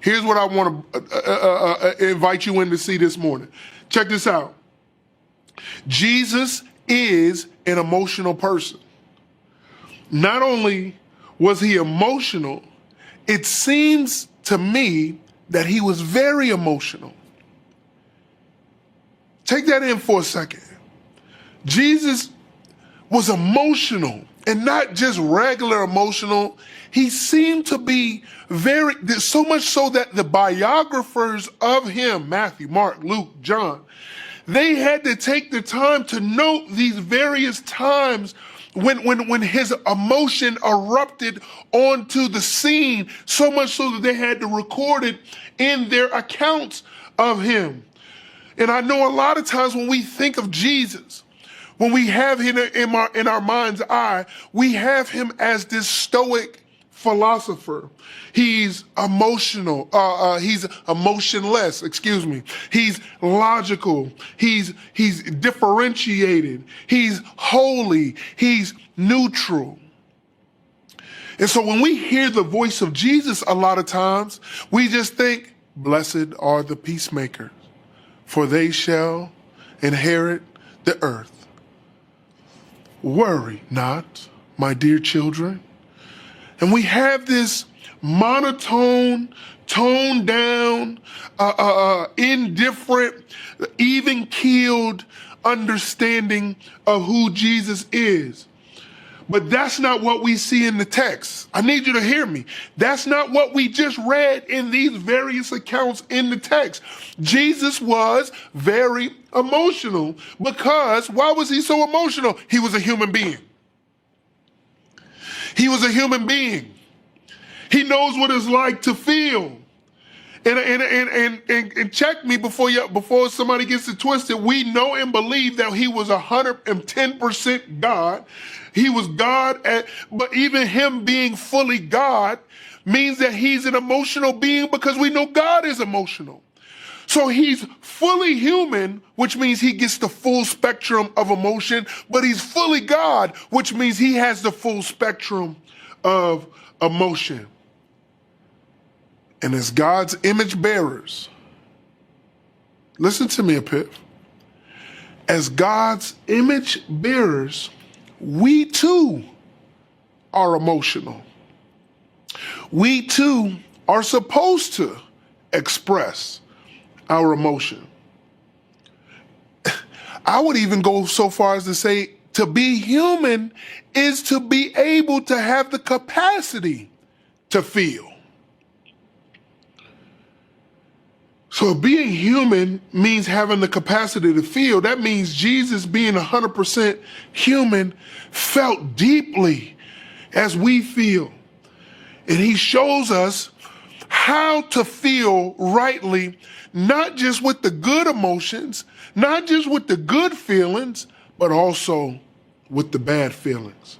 Here's what I want to invite you in to see this morning. Check this out. Jesus is an emotional person. Not only was he emotional, it seems to me that he was very emotional. Take that in for a second. Jesus was emotional, and not just regular emotional. He seemed to be so much so that the biographers of him, Matthew, Mark, Luke, John, they had to take the time to note these various times when his emotion erupted onto the scene, so much so that they had to record it in their accounts of him. And I know a lot of times when we think of Jesus, when we have him in our mind's eye, we have him as this stoic philosopher. He's emotional. He's emotionless. Excuse me. He's logical. He's differentiated. He's holy. He's neutral. And so when we hear the voice of Jesus, a lot of times we just think, "Blessed are the peacemakers, for they shall inherit the earth. Worry not, my dear children." And we have this monotone, toned down, indifferent, even-keeled understanding of who Jesus is. But that's not what we see in the text. I need you to hear me. That's not what we just read in these various accounts in the text. Jesus was very emotional because, why was he so emotional? He was a human being. He was a human being. He knows what it's like to feel. And check me before somebody gets it twisted. We know and believe that he was 110% God. He was God, but even him being fully God means that he's an emotional being because we know God is emotional. So he's fully human, which means he gets the full spectrum of emotion, but he's fully God, which means he has the full spectrum of emotion. And as God's image bearers, listen to me, Epip. As God's image bearers, we too are emotional. We too are supposed to express our emotion. I would even go so far as to say to be human is to be able to have the capacity to feel. So being human means having the capacity to feel. That means Jesus, being 100% human, felt deeply as we feel. And he shows us how to feel rightly, not just with the good emotions, not just with the good feelings, but also with the bad feelings.